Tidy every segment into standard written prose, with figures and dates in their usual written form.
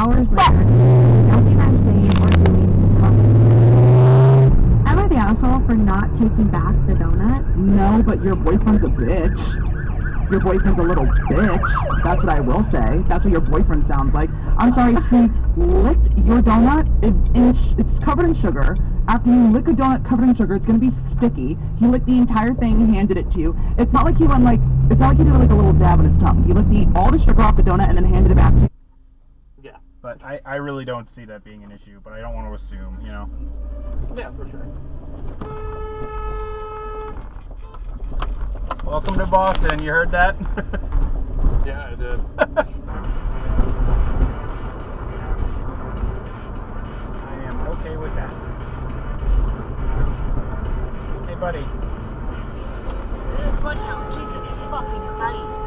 hours later, nothing I'm saying or doing is helping. Am I the asshole for not taking back the donut? No, but your boyfriend's a bitch. Your boyfriend's a little bitch. That's what I will say. That's what your boyfriend sounds like. I'm sorry, he licked your donut. It's covered in sugar. After you lick a donut covered in sugar, it's going to be sticky. He licked the entire thing and handed it to you. It's not like he went like, it's not like he did like a little dab on his tongue. He licked all the sugar off the donut and then handed it back to you. Yeah. But I really don't see that being an issue, but I don't want to assume, you know? Yeah, for sure. Welcome to Boston, you heard that? Yeah, I did. I am okay with that. Hey, buddy. Watch out, Jesus fucking Christ.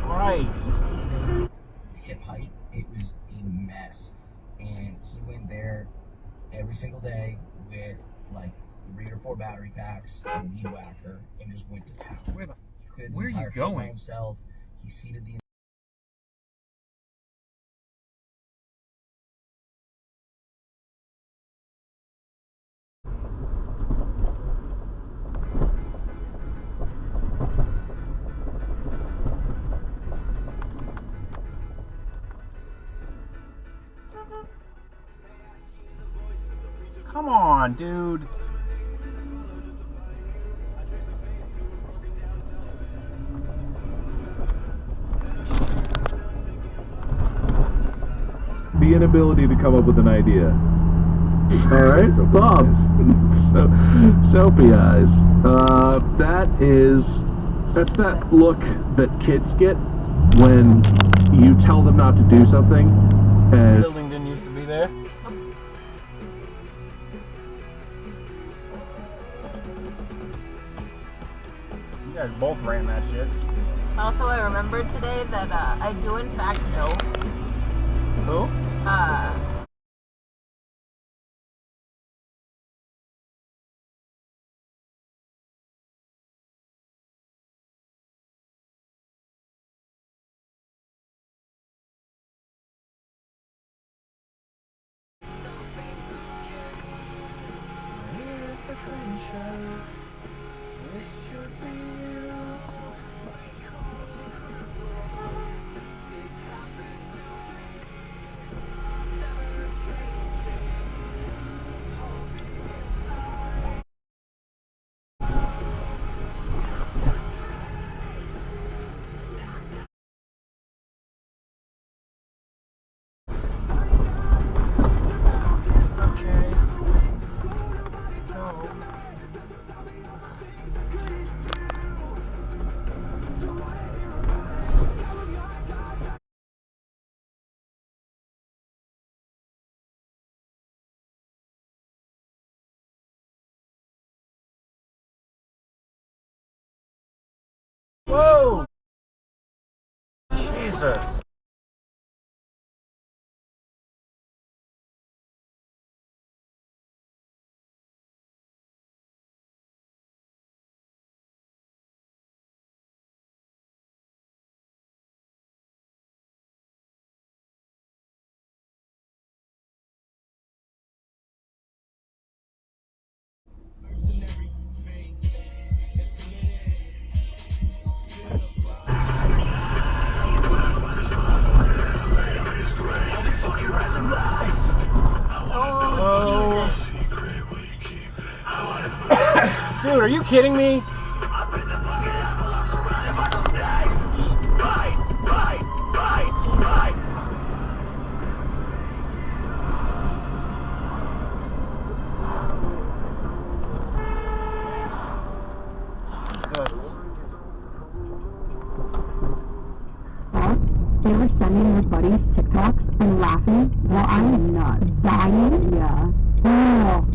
Christ. Hip height, it was a mess. And he went there every single day with like 3 or 4 battery packs and a weed whacker and just went to town. He cleared the entire field by himself. He seeded the Come on, dude. The inability to come up with an idea. Alright, Bob. Soapy eyes. That's that look that kids get when you tell them not to do something. The And building didn't used to be there. You guys both ran that shit. Also, I remembered today that I do in fact know. Who? Whoa! Jesus. Oh, Jesus. Dude, are you kidding me? Yes. They were sending their buddies TikToks and laughing while I'm nuts. Dying? Yeah. Oh.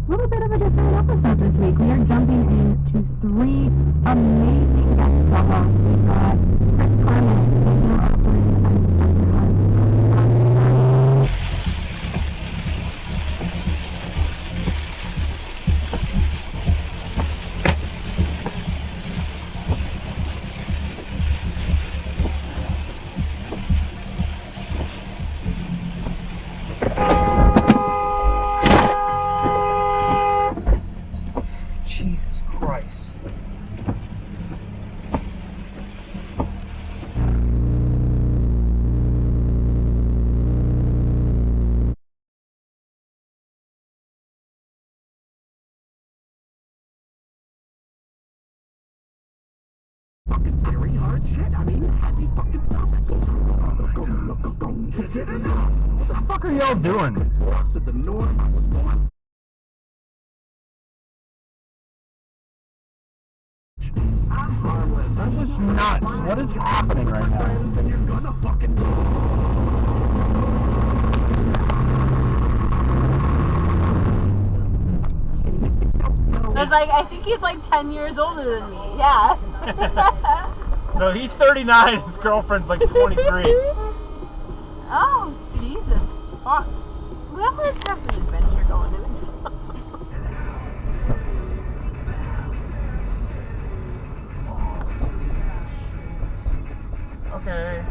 A little bit of a different episode this week. We are jumping into 3 amazing guest co-hosts. We've got Chris Carmel, Daniel Oakland, and Spencer Hunt. Jesus Christ. Fucking very hard shit. I mean, happy fucking perfect. What the fuck are y'all doing? To the north, I was born. I'm harmless. I'm just nuts. What is happening right now? And you're gonna fucking. I think he's like 10 years older than me. Yeah. So he's 39, his girlfriend's like 23. Oh, Jesus. Fuck. We have an adventure going into. Okay.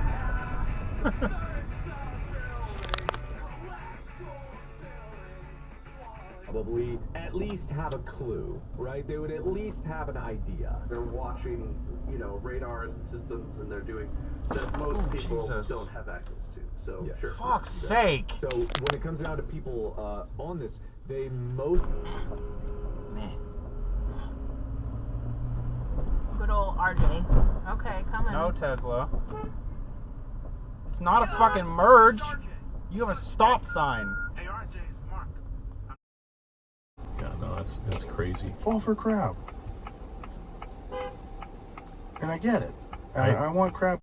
Probably at least have a clue, right? They would at least have an idea. They're watching, you know, radars and systems, and they're doing that most people don't have access to. So, Yeah. sure. Fuck's sake. So when it comes down to people on this, they most... Good old RJ. Okay, coming. No, Tesla. It's not a fucking merge. You have a stop sign. Hey, RJ, it's Mark. Yeah, no, that's crazy. Fall for crap. And I get it. I want crap.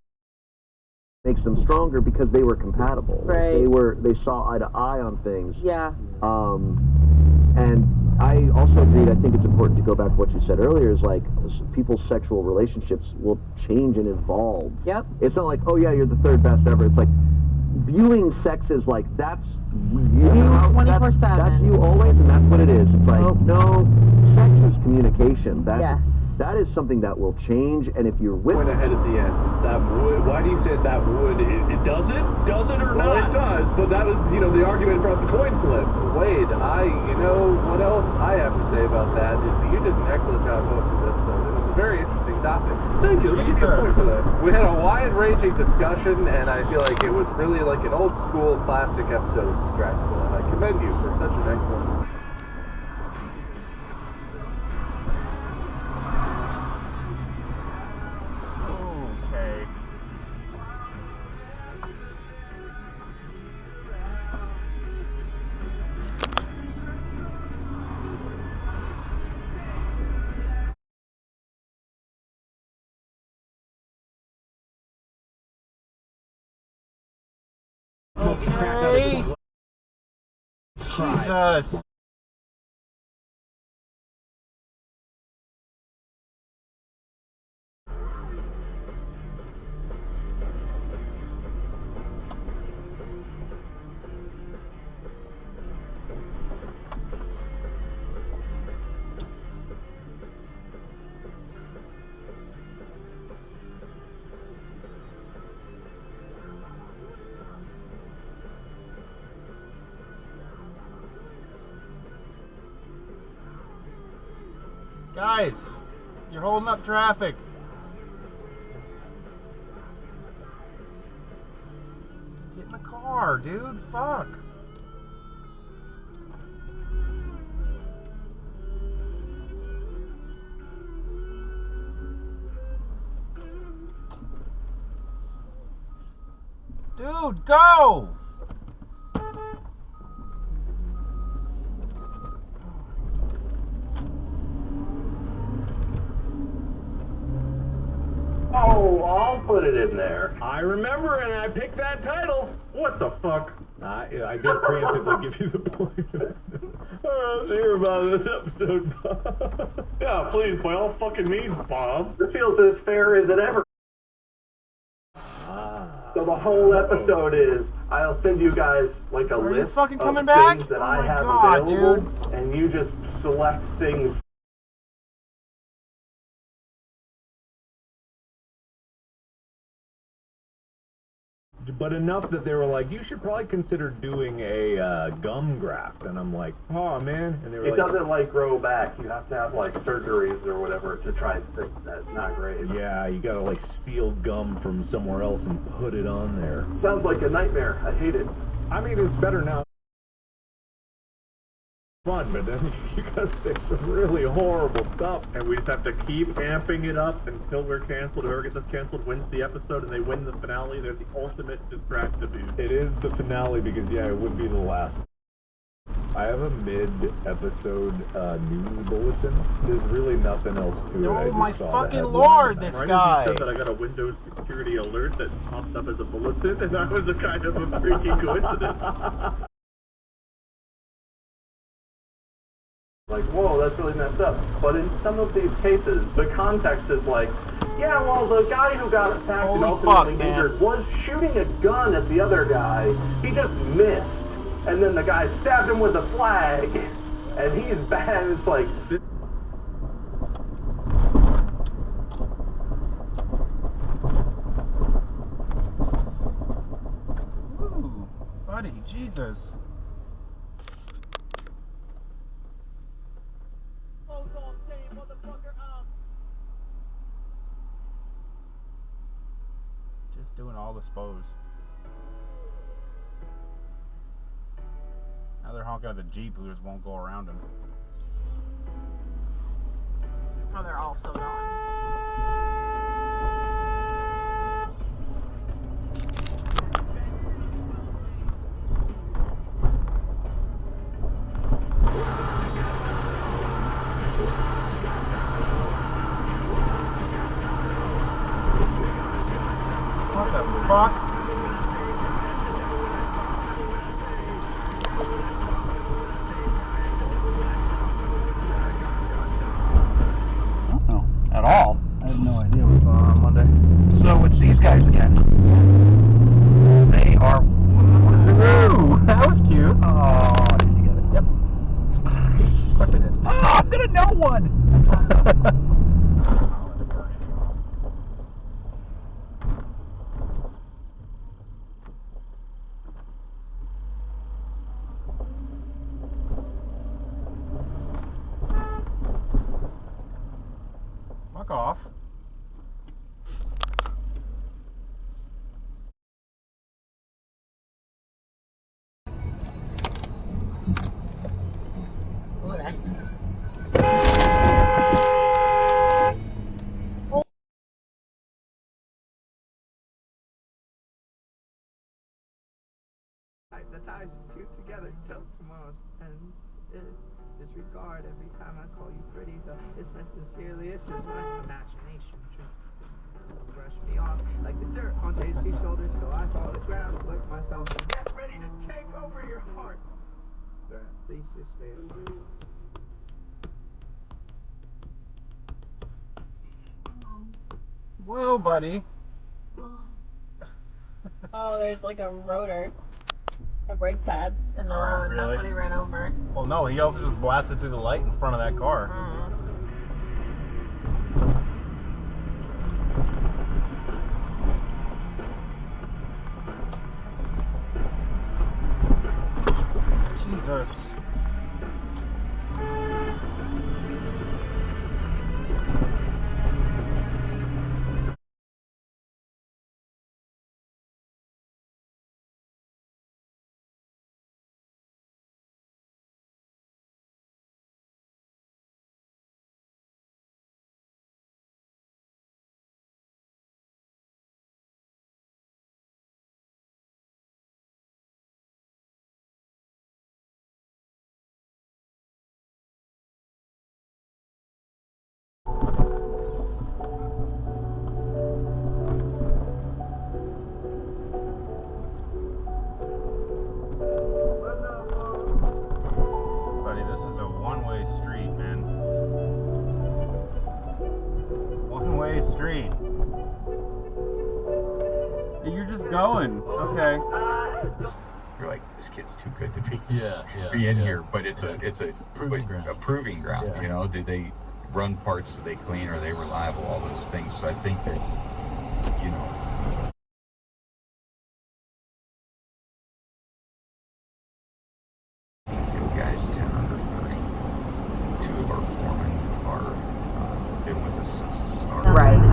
Makes them stronger because they were compatible. Right. They saw eye to eye on things. Yeah. And I also agreed, I think it's important to go back to what you said earlier, is like people's sexual relationships will change and evolve. Yep. It's not like, oh yeah, you're the third best ever. It's like viewing sex as like, that's you. 24/7. That's you always, and that's what it is. It's like, no, sex is communication. That is something that will change, and if you're with... Went ahead at the end. That would... Why do you say that would? It does it? Does it or not? Well, it does, but that was, you know, the argument throughout the coin flip. Wade, you know, what else I have to say about that is that you did an excellent job hosting the episode. It was a very interesting topic. Thank you. Let me give you a point for that. We had a wide-ranging discussion, and I feel like it was really like an old-school classic episode of Distractable, and I commend you for such an excellent... Hey. Jesus. Guys, you're holding up traffic. Get in the car, dude. Fuck. Dude, go! Oh, I'll put it in there. I remember, and I picked that title. What the fuck? I did preemptively give you the point. Let's hear about this episode, Bob. Yeah, please, by all fucking means, Bob. It feels as fair as it ever. So the whole episode is, I'll send you guys like a list of things that I have available, dude. And you just select things. but enough that they were like, you should probably consider doing a gum graft. And I'm like, oh man. And they were It like, doesn't like grow back. You have to have like surgeries or whatever to try to fix that. Not great. yeah, you gotta like steal gum from somewhere else and put it on there. Sounds like a nightmare. I hate it. I mean, it's better now. Fun, but then you gotta say some really horrible stuff. And we just have to keep amping it up until we're canceled. Whoever gets us canceled wins the episode, and they win the finale. They're the ultimate distract dude. It is the finale because, yeah, it would be the last. I have a mid-episode news bulletin. There's really nothing else to it. Oh I my just saw fucking the lord, headline. this guy! You said that I got a Windows security alert that popped up as a bulletin, and that was a kind of a freaky coincidence. Like, whoa, that's really messed up. But in some of these cases, the context is like, yeah, well, the guy who got attacked and ultimately injured was shooting a gun at the other guy. He just missed. And then the guy stabbed him with a flag. And he's bad. It's like... Ooh, buddy, Jesus. Just doing all the spos. Now they're honking at the Jeep who just won't go around him. Oh, they're all still going. What the fuck? At all. I have no idea what's going on Monday. So it's these guys again. They are. Woo! That was cute. Oh, did you get it? Yep. Of course I did. Oh, I'm gonna know one. Fuck off. Oh, that's nice. The ties you two together till tomorrow's end is disregard every time I call you pretty, though it's meant sincerely, it's just my imagination. Brush me off like the dirt on Jay-Z's shoulders, so I fall to the ground, lick myself, and get ready to take over your heart. At least it's fair. Whoa, buddy. Oh, there's like a rotor. A brake pad in the road. Really? That's what he ran over. Well, no, he also just blasted through the light in front of that car. Jesus. Buddy, this is a one-way street, man. One-way street. You're just going. Okay. You're like, this kid's too good to be be in here, but it's a proving ground. A proving ground. Yeah. You know, did they run parts? Did they clean? Are they reliable? All those things. So I think that, you know, it's a start. Right.